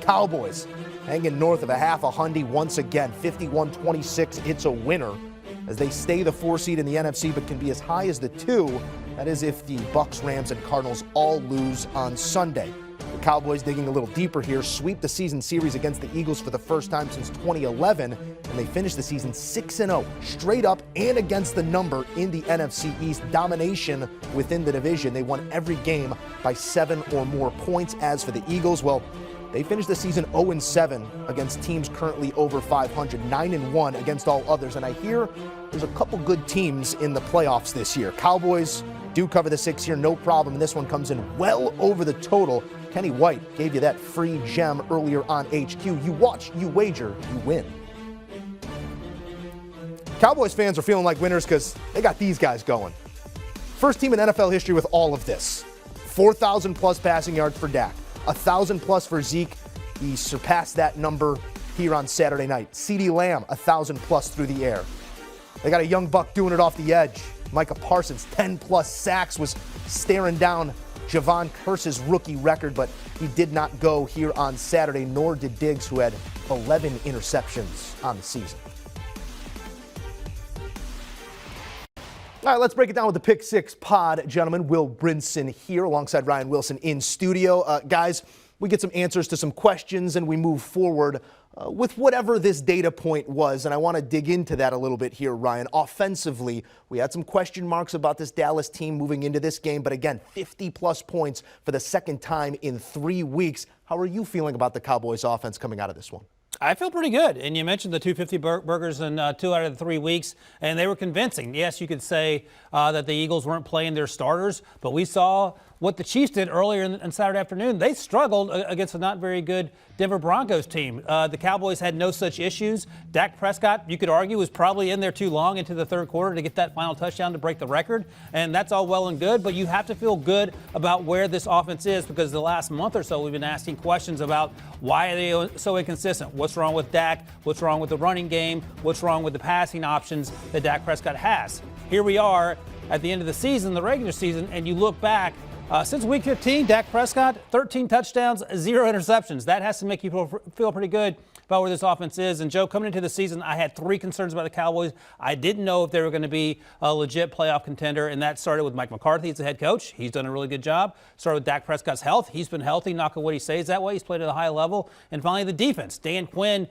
Cowboys hanging north of a half a hundy once again. 51-26, it's a winner as they stay the 4 seed in the NFC, but can be as high as the 2. That is if the Bucs, Rams, and Cardinals all lose on Sunday. The Cowboys, digging a little deeper here, sweep the season series against the Eagles for the first time since 2011, and they finished the season 6-0, straight up and against the number in the NFC East. Domination within the division. They won every game by 7 or more points. As for the Eagles, well, they finished the season 0-7 against teams currently over 500, 9-1 against all others. And I hear there's a couple good teams in the playoffs this year. Cowboys do cover the 6 here, no problem. And this one comes in well over the total. Kenny White gave you that free gem earlier on HQ. You watch, you wager, you win. Cowboys fans are feeling like winners because they got these guys going. First team in NFL history with all of this. 4,000 plus passing yards for Dak. 1,000 plus for Zeke. He surpassed that number here on Saturday night. CeeDee Lamb, 1,000 plus through the air. They got a young buck doing it off the edge. Micah Parsons, 10 plus sacks, was staring down Javon Curse's rookie record, but he did not go here on Saturday, nor did Diggs, who had 11 interceptions on the season. All right, let's break it down with the Pick Six pod. Gentlemen, Will Brinson here alongside Ryan Wilson in studio. Guys, we get some answers to some questions and we move forward with whatever this data point was, and I want to dig into that a little bit here, Ryan. Offensively, we had some question marks about this Dallas team moving into this game, but again, 50-plus points for the second time in 3 weeks. How are you feeling about the Cowboys' offense coming out of this one? I feel pretty good. And you mentioned the 250 burgers in 2 out of the 3 weeks, and they were convincing. Yes, you could say that the Eagles weren't playing their starters, but we saw what the Chiefs did earlier on Saturday afternoon. They struggled against a not very good Denver Broncos team. The Cowboys had no such issues. Dak Prescott, you could argue, was probably in there too long into the third quarter to get that final touchdown to break the record, and that's all well and good, but you have to feel good about where this offense is, because the last month or so we've been asking questions about why are they so inconsistent? What's wrong with Dak? What's wrong with the running game? What's wrong with the passing options that Dak Prescott has? Here we are at the end of the season, the regular season, and you look back, since week 15, Dak Prescott, 13 touchdowns, 0 interceptions. That has to make you feel pretty good about where this offense is. And, Joe, coming into the season, I had 3 concerns about the Cowboys. I didn't know if they were going to be a legit playoff contender, and that started with Mike McCarthy as the head coach. He's done a really good job. Started with Dak Prescott's health. He's been healthy, knock on wood, he stays that way. He's played at a high level. And finally, the defense. Dan Quinn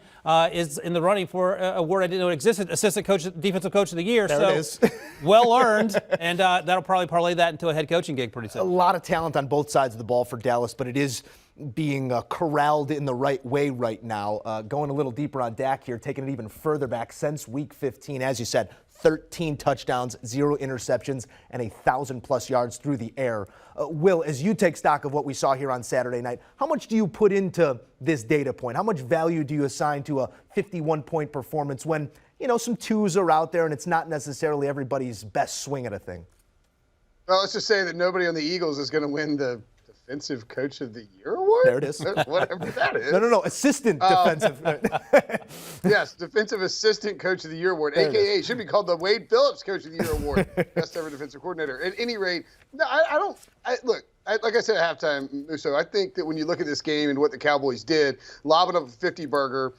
is in the running for a word I didn't know existed, assistant coach, defensive coach of the year. There it is. Well earned, and that'll probably parlay that into a head coaching gig pretty soon. A lot of talent on both sides of the ball for Dallas, but it is being corralled in the right way right now. Going a little deeper on Dak here, taking it even further back since week 15, as you said, 13 touchdowns, 0 interceptions, and 1,000-plus yards through the air. Will, as you take stock of what we saw here on Saturday night, how much do you put into this data point? How much value do you assign to a 51-point performance when, you know, some twos are out there and it's not necessarily everybody's best swing at a thing? Well, let's just say that nobody on the Eagles is going to win the Defensive Coach of the Year award? There it is. Whatever that is. No. Assistant defensive. Yes, Defensive Assistant Coach of the Year award, a.k.a. should be called the Wade Phillips Coach of the Year award, best ever defensive coordinator. At any rate, no, like I said at halftime, Musso, I think that when you look at this game and what the Cowboys did, lobbing up a 50-burger,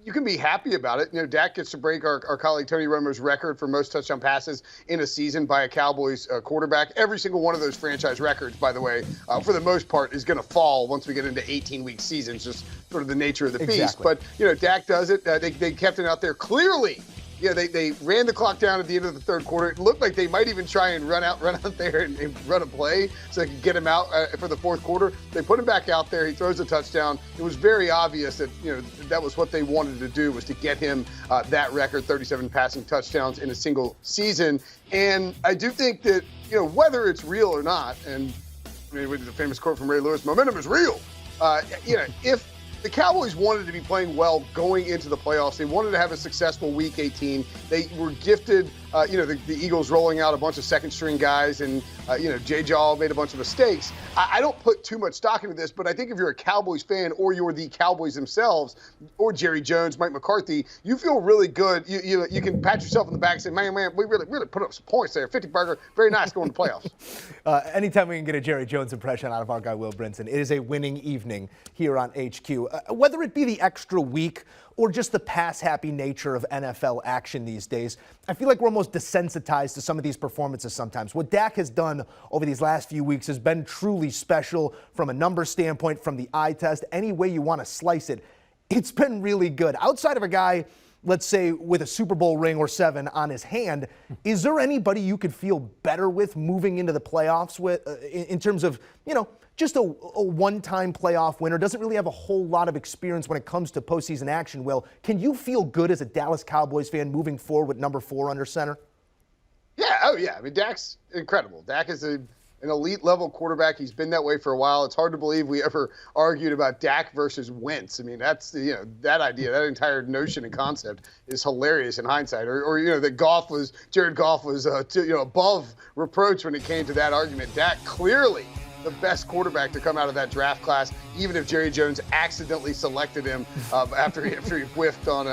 you can be happy about it. You know, Dak gets to break our colleague Tony Romo's record for most touchdown passes in a season by a Cowboys quarterback. Every single one of those franchise records, by the way, for the most part, is going to fall once we get into 18-week seasons, just sort of the nature of the beast. Exactly. But, you know, Dak does it. They kept it out there clearly. Yeah, they ran the clock down at the end of the third quarter. It looked like they might even try and run out there and run a play so they could get him out for the fourth quarter. They put him back out there. He throws a touchdown. It was very obvious that, you know, that was what they wanted to do, was to get him that record, 37 passing touchdowns in a single season. And I do think that, you know, whether it's real or not, and I mean, with the famous quote from Ray Lewis, momentum is real. You know, if the Cowboys wanted to be playing well going into the playoffs, they wanted to have a successful Week 18. They were gifted the Eagles rolling out a bunch of second-string guys and, Jay Jaw made a bunch of mistakes. I don't put too much stock into this, but I think if you're a Cowboys fan or you're the Cowboys themselves or Jerry Jones, Mike McCarthy, you feel really good. You can pat yourself on the back and say, man, we really put up some points there. 50 burger, very nice going to playoffs. Anytime we can get a Jerry Jones impression out of our guy Will Brinson, it is a winning evening here on HQ. Whether it be the extra week or just the pass-happy nature of NFL action these days, I feel like we're almost desensitized to some of these performances sometimes. What Dak has done over these last few weeks has been truly special from a number standpoint, from the eye test, any way you want to slice it. It's been really good. Outside of a guy, let's say, with a Super Bowl ring or 7 on his hand, is there anybody you could feel better with moving into the playoffs with in terms of, just a one-time playoff winner, doesn't really have a whole lot of experience when it comes to postseason action? Will, can you feel good as a Dallas Cowboys fan moving forward with number 4 under center? Yeah, oh yeah. I mean, Dak's incredible. Dak is an elite-level quarterback. He's been that way for a while. It's hard to believe we ever argued about Dak versus Wentz. I mean, that's that idea, that entire notion and concept is hilarious in hindsight. Or that Jared Goff was above reproach when it came to that argument. Dak clearly the best quarterback to come out of that draft class, even if Jerry Jones accidentally selected him after he whiffed on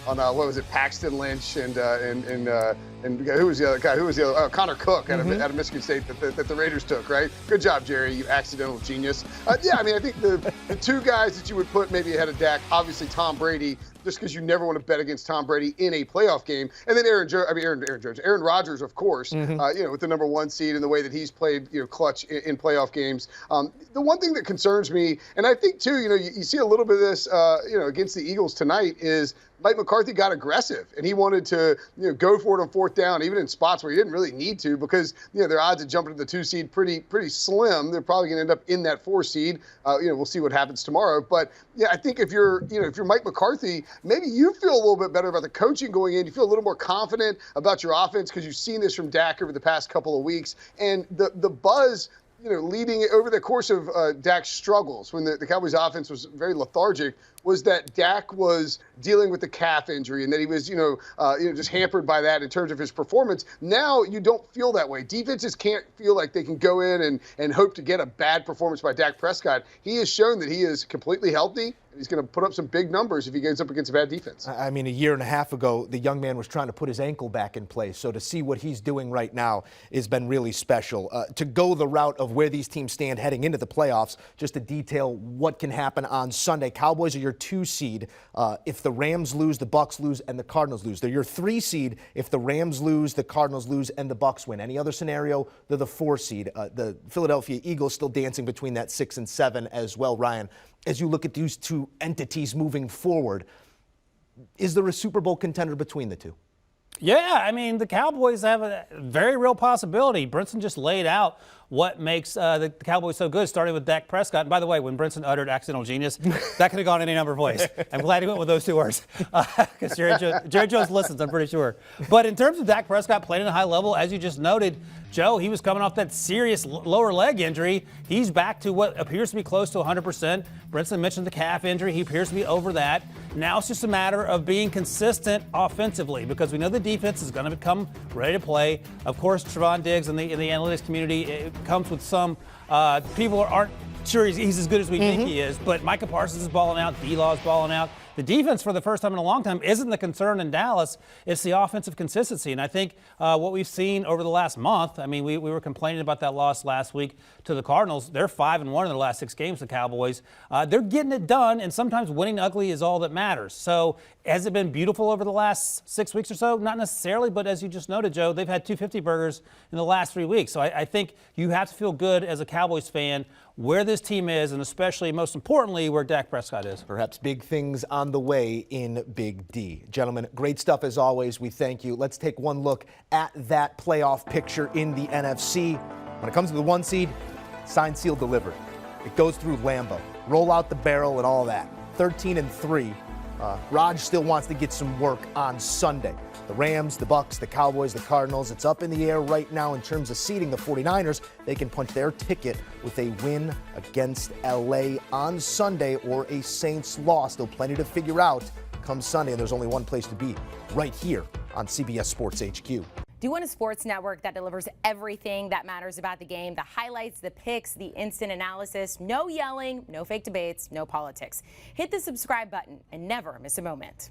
what was it, Paxton Lynch and who was the other guy? Connor Cook out of Michigan State that the Raiders took, right? Good job, Jerry, you accidental genius. I think the two guys that you would put maybe ahead of Dak, obviously Tom Brady, just because you never want to bet against Tom Brady in a playoff game. And then Aaron Rodgers, of course, with the number 1 seed and the way that he's played, clutch in playoff games. The one thing that concerns me, and I think too, you see a little bit of this, against the Eagles tonight, is Mike McCarthy got aggressive and he wanted to, go for it on 4th down, even in spots where he didn't really need to, because, their odds of jumping to the 2 seed pretty slim. They're probably going to end up in that 4 seed. We'll see what happens tomorrow. But yeah, I think if you're Mike McCarthy, maybe you feel a little bit better about the coaching going in. You feel a little more confident about your offense because you've seen this from Dak over the past couple of weeks. And the buzz, leading over the course of Dak's struggles when the Cowboys offense was very lethargic, was that Dak was dealing with the calf injury and that he was, just hampered by that in terms of his performance. Now you don't feel that way. Defenses can't feel like they can go in and hope to get a bad performance by Dak Prescott. He has shown that he is completely healthy. He's going to put up some big numbers if he gets up against a bad defense. I mean, a year and a half ago, the young man was trying to put his ankle back in place. So to see what he's doing right now has been really special. To go the route of where these teams stand heading into the playoffs, just to detail what can happen on Sunday. Cowboys are your 2 seed. If the Rams lose, the Bucs lose, and the Cardinals lose. They're your 3 seed if the Rams lose, the Cardinals lose, and the Bucs win. Any other scenario, they're the 4 seed. The Philadelphia Eagles still dancing between that 6 and 7 as well, Ryan. As you look at these two entities moving forward, is there a Super Bowl contender between the two? Yeah, I mean, the Cowboys have a very real possibility. Brinson just laid out what makes the Cowboys so good, starting with Dak Prescott. And by the way, when Brinson uttered accidental genius, that could have gone any number of ways. I'm glad he went with those 2 words because Jerry Jones listens, I'm pretty sure. But in terms of Dak Prescott playing at a high level, as you just noted, Joe, he was coming off that serious lower leg injury. He's back to what appears to be close to 100%. Brinson mentioned the calf injury. He appears to be over that. Now it's just a matter of being consistent offensively because we know the defense is going to become ready to play. Of course, Trevon Diggs in the analytics community, it comes with some people aren't sure he's as good as we think he is, but Micah Parsons is balling out. D-Law is balling out. The defense, for the first time in a long time, isn't the concern in Dallas. It's the offensive consistency. And I think what we've seen over the last month, I mean, we were complaining about that loss last week to the Cardinals. They're 5-1 in their last 6 games, the Cowboys. They're getting it done, and sometimes winning ugly is all that matters. So has it been beautiful over the last 6 weeks or so? Not necessarily, but as you just noted, Joe, they've had 250 burgers in the last 3 weeks. So I think you have to feel good as a Cowboys fan where this team is, and especially, most importantly, where Dak Prescott is. Perhaps big things on the way in Big D. Gentlemen, great stuff as always. We thank you. Let's take one look at that playoff picture in the NFC. When it comes to the 1 seed, signed, sealed, delivered. It goes through Lambeau. Roll out the barrel and all that. 13-3. Raj still wants to get some work on Sunday. The Rams, the Bucs, the Cowboys, the Cardinals, it's up in the air right now in terms of seeding. The 49ers, they can punch their ticket with a win against LA on Sunday or a Saints loss. Still plenty to figure out come Sunday, and there's only one place to be, right here on CBS Sports HQ. Do you want a sports network that delivers everything that matters about the game? The highlights, the picks, the instant analysis, no yelling, no fake debates, no politics. Hit the subscribe button and never miss a moment.